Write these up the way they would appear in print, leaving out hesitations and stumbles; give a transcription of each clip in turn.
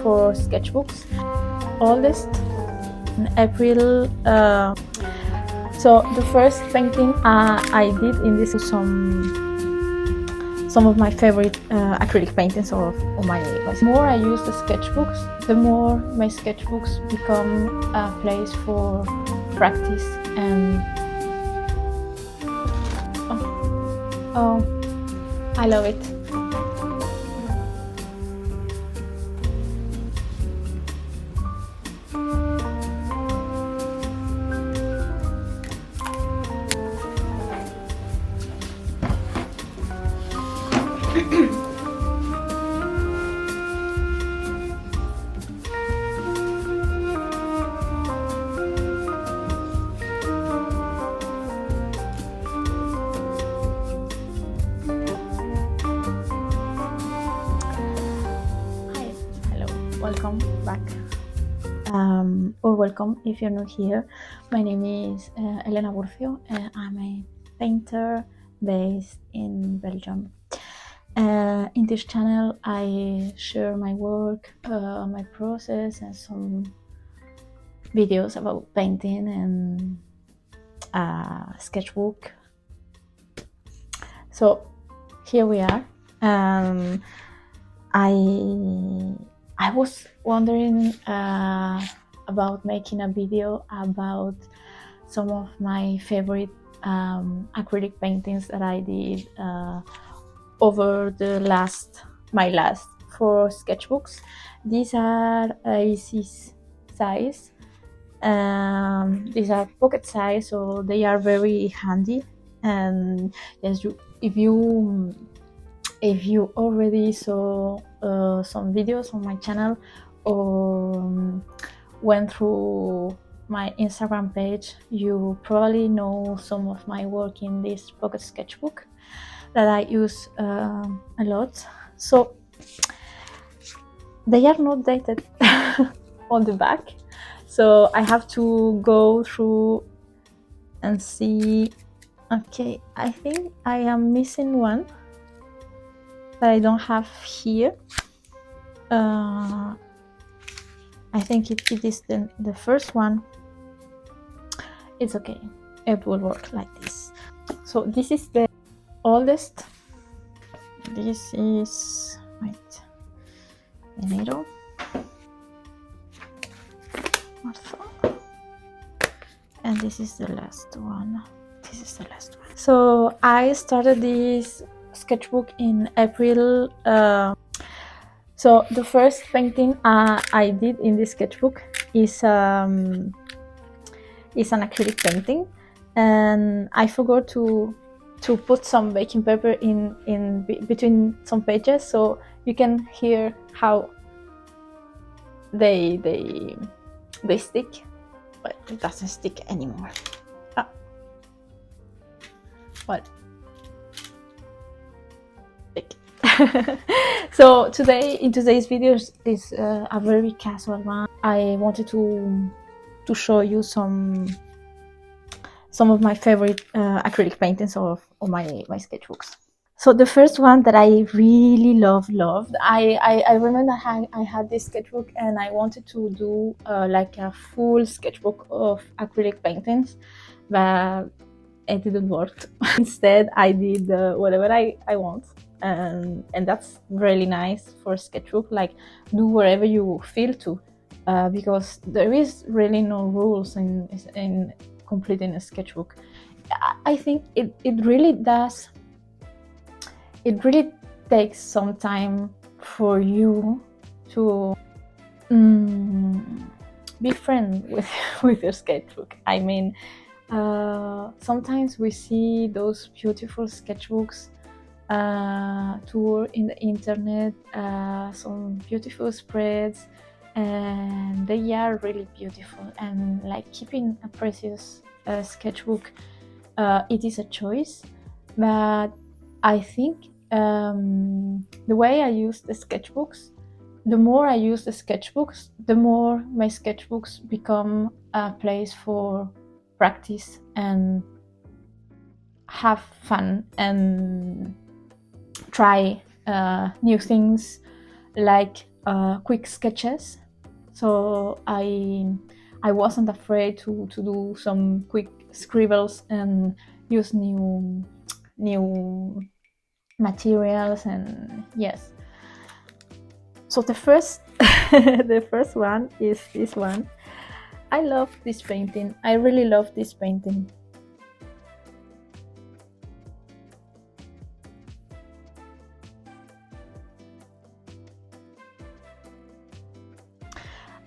for sketchbooks. Oldest in April. So the first painting I did in this is some of my favorite acrylic paintings of my life. The more I use the sketchbooks, the more my sketchbooks become a place for practice and oh, I love it. Welcome back, or welcome if you're not here. My name is Elena. I'm a painter based in Belgium. In this channel I share my work, my process, and some videos about painting and sketchbook. So here we are. I was wondering about making a video about some of my favorite acrylic paintings that I did over my last 4 sketchbooks. These are A6 size. These are pocket size, so they are very handy. And yes, if you already saw some videos on my channel or went through my Instagram page, you probably know some of my work in this pocket sketchbook that I use a lot. So they are not dated on the back, so I have to go through and see. Okay, I think I am missing one that I don't have here. I think it is the first one. It's okay, it will work like this. So this is the oldest. This is enero, and this is the last one. So I started this sketchbook in April. So the first painting I did in this sketchbook is an acrylic painting, and I forgot to put some baking paper in between some pages, so you can hear how they stick, but it doesn't stick anymore. Well, so in today's video is a very casual one. I wanted to show you some of my favorite acrylic paintings of my sketchbooks. So the first one that I really loved, I remember I had this sketchbook and I wanted to do like a full sketchbook of acrylic paintings, but it didn't work. Instead I did whatever I want, and that's really nice for a sketchbook. Like, do whatever you feel to, because there is really no rules in completing a sketchbook. I think it really does. It really takes some time for you to be friends with your sketchbook. I mean, sometimes we see those beautiful sketchbooks tour in the internet, some beautiful spreads, and they are really beautiful. And like, keeping a precious sketchbook, it is a choice, but I think the way I use the sketchbooks, the more I use the sketchbooks, the more my sketchbooks become a place for practice and have fun and try new things, like quick sketches. So I wasn't afraid to do some quick scribbles and use new materials. And yes, so the first the first one is this one. I love this painting. I really love this painting.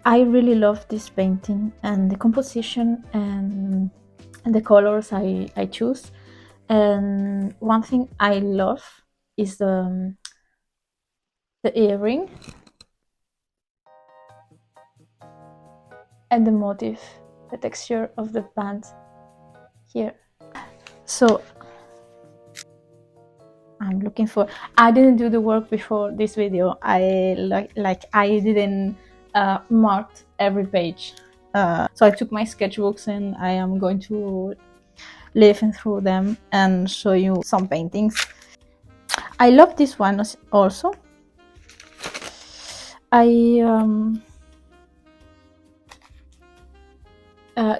I really love this painting and the composition and the colors I choose. And one thing I love is the earring and the motif, the texture of the band here. So I'm looking for. I didn't do the work before this video. I like I didn't marked every page. So I took my sketchbooks and I am going to live through them and show you some paintings. I love this one also.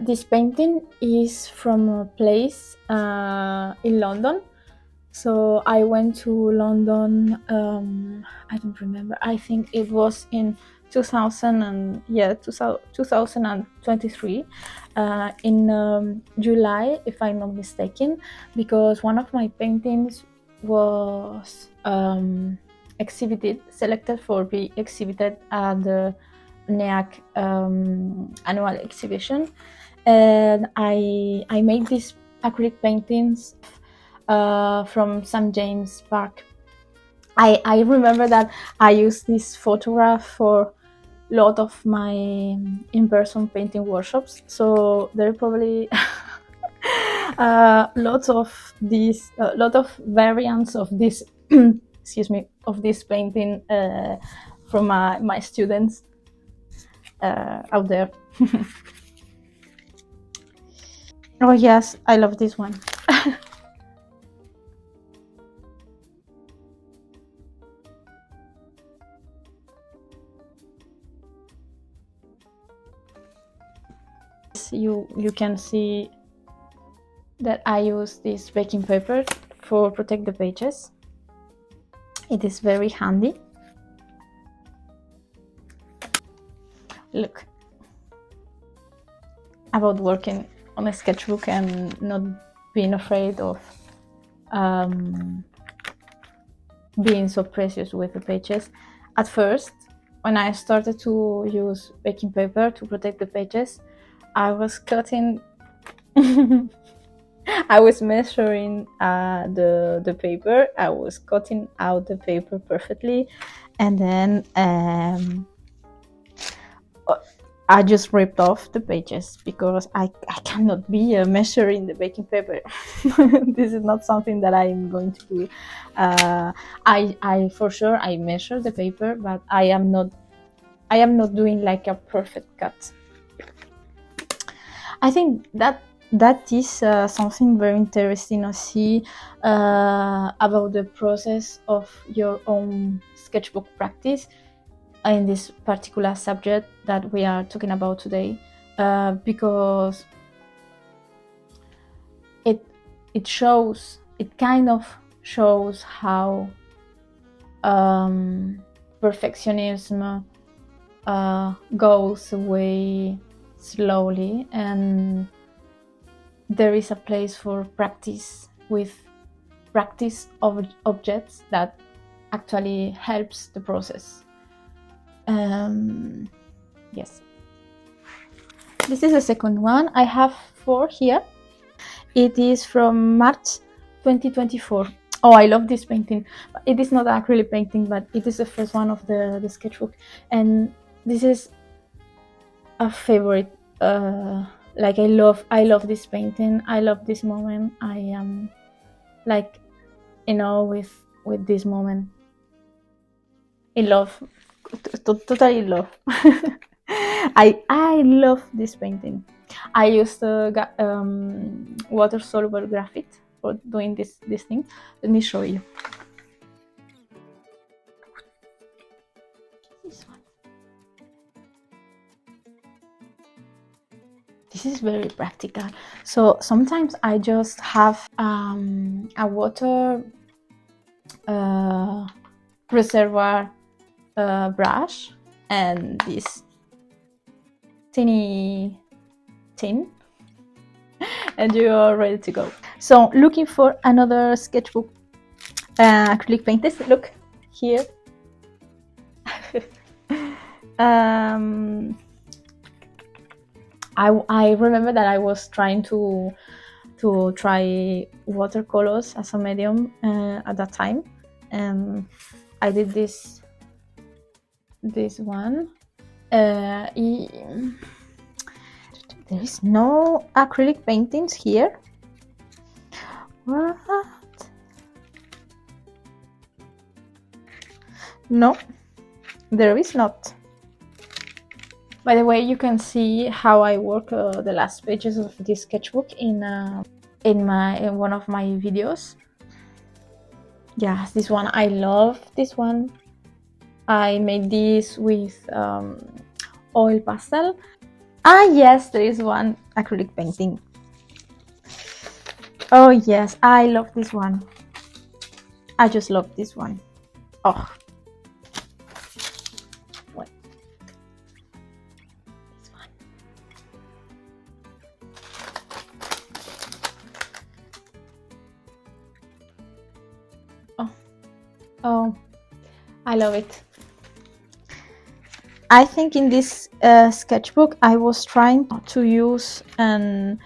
This painting is from a place in London. So I went to London. I don't remember. I think it was in 2023 in July, if I'm not mistaken, because one of my paintings was selected for be exhibited at the NEAC annual exhibition, and I made these acrylic paintings from St. James Park. I remember that I used this photograph for a lot of my in-person painting workshops, so there are probably lots of these, lot of variants of this excuse me, of this painting from my students out there. Oh yes, I love this one. You can see that I use this baking paper for protect the pages. It is very handy. Look, about working on a sketchbook and not being afraid of being so precious with the pages. At first, when I started to use baking paper to protect the pages, I was cutting I was measuring the paper. I was cutting out the paper perfectly, and then I just ripped off the pages because I cannot be measuring the baking paper. This is not something that I'm going to do. I for sure I measure the paper, but I am not doing like a perfect cut. I think that is something very interesting to see about the process of your own sketchbook practice in this particular subject that we are talking about today, because it kind of shows how perfectionism goes away slowly, and there is a place for practice with practice of objects that actually helps the process. Yes, this is the second one. I have 4 here. It is from March 2024. Oh, I love this painting. It is not an acrylic painting, but it is the first one of the sketchbook, and this is a favorite. Like I love this painting. I love this moment. I am like in awe with this moment. In love, totally in love. I love this painting. I used water soluble graphite for doing this thing. Let me show you. This one. This is very practical. So sometimes I just have a water reservoir brush and this tiny tin, and you are ready to go. So looking for another sketchbook acrylic painters. Look here. I remember that I was trying to try watercolors as a medium at that time, and I did this one. There is no acrylic paintings here. What? No, there is not. By the way, you can see how I work the last pages of this sketchbook in one of my videos. Yeah, this one, I love this one. I made this with oil pastel. Ah yes, there is one acrylic painting. Oh yes, I love this one. I just love this one. Oh. Wait. This one. Oh, I love it. I think in this sketchbook I was trying to use and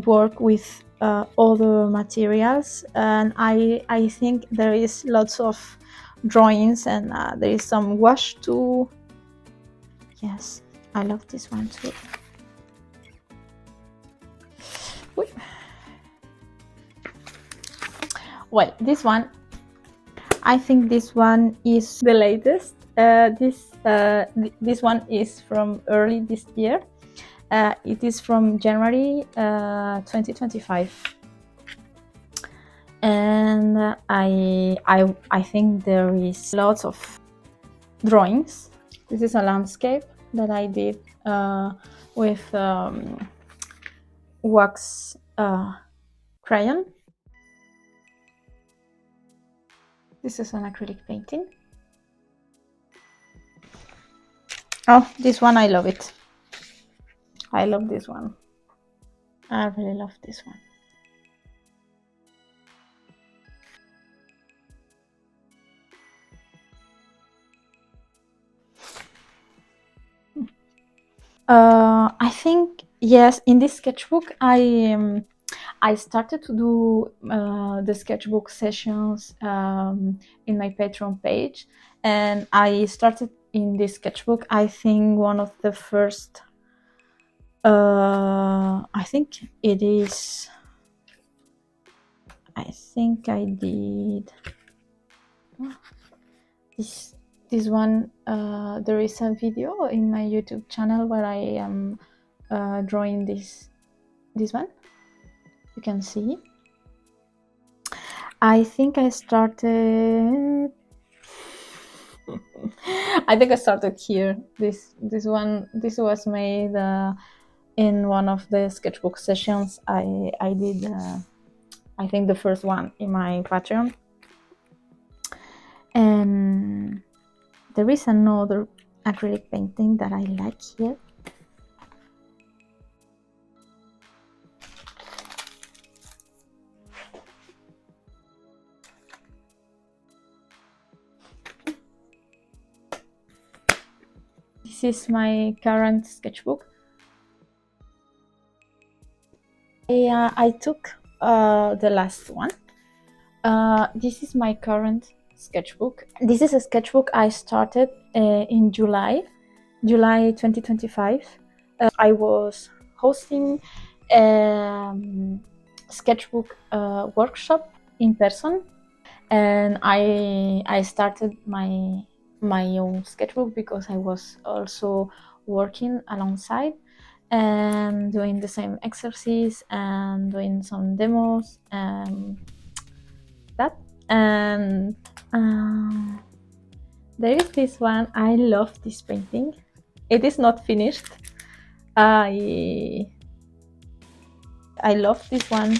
work with other materials, and I think there is lots of drawings, and there is some wash too. Yes, I love this one too. Wait. Well, this one, I think this one is the latest. This one is from early this year. It is from January 2025, and I think there is lots of drawings. This is a landscape that I did with wax crayon. This is an acrylic painting. Oh, this one, I love it. I love this one. I really love this one. I think, yes, in this sketchbook I started to do the sketchbook sessions in my Patreon page, and I started in this sketchbook, I think one of the first, I think it is, I think I did this one. There is a video in my YouTube channel where I am drawing this one. You can see. I think I started. I think I started here. This one. This was made in one of the sketchbook sessions I did. I think the first one in my Patreon. And there is another acrylic painting that I like here. This is my current sketchbook. I took the last one. This is my current sketchbook. This is a sketchbook I started in July 2025. I was hosting a sketchbook workshop in person, and I started my own sketchbook because I was also working alongside and doing the same exercise and doing some demos and that. And There is this one. I love this painting. It is not finished. I love this one.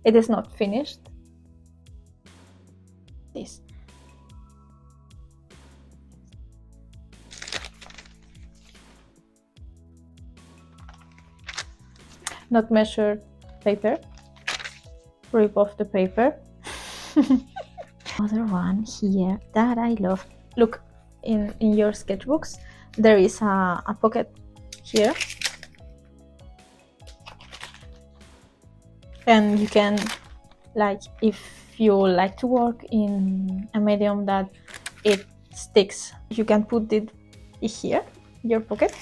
It is not finished. This. Not measured paper. Rip off the paper. Other one here that I love. Look, in your sketchbooks there is a pocket here, and you can, like, if you like to work in a medium that it sticks, you can put it here, your pocket,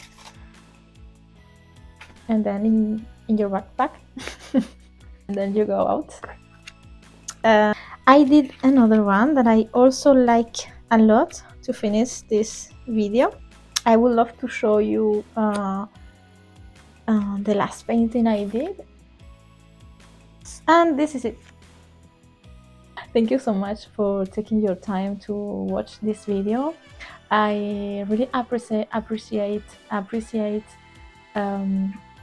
and then in your backpack and then you go out. I did another one that I also like a lot to finish this video. I would love to show you the last painting I did, and this is it. Thank you so much for taking your time to watch this video. I really appreciate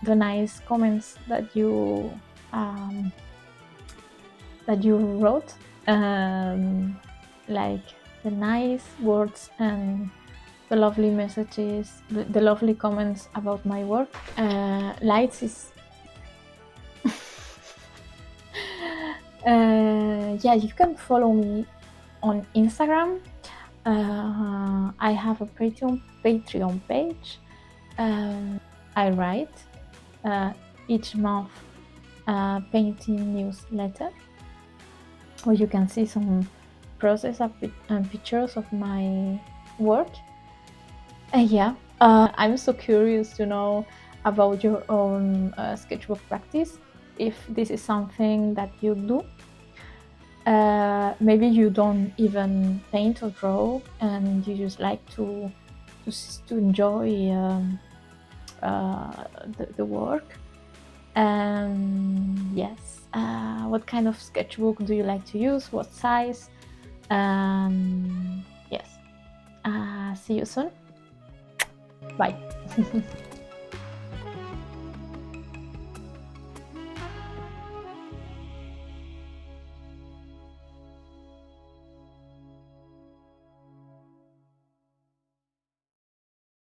the nice comments that you wrote, like the nice words and the lovely messages, the lovely comments about my work. Lights is yeah, you can follow me on Instagram. I have a Patreon page. I write each month a painting newsletter, where you can see some process and pictures of my work. Yeah, I'm so curious to know about your own sketchbook practice, if this is something that you do. Maybe you don't even paint or draw, and you just like to enjoy the work. Yes, what kind of sketchbook do you like to use? What size? Yes. See you soon. Bye.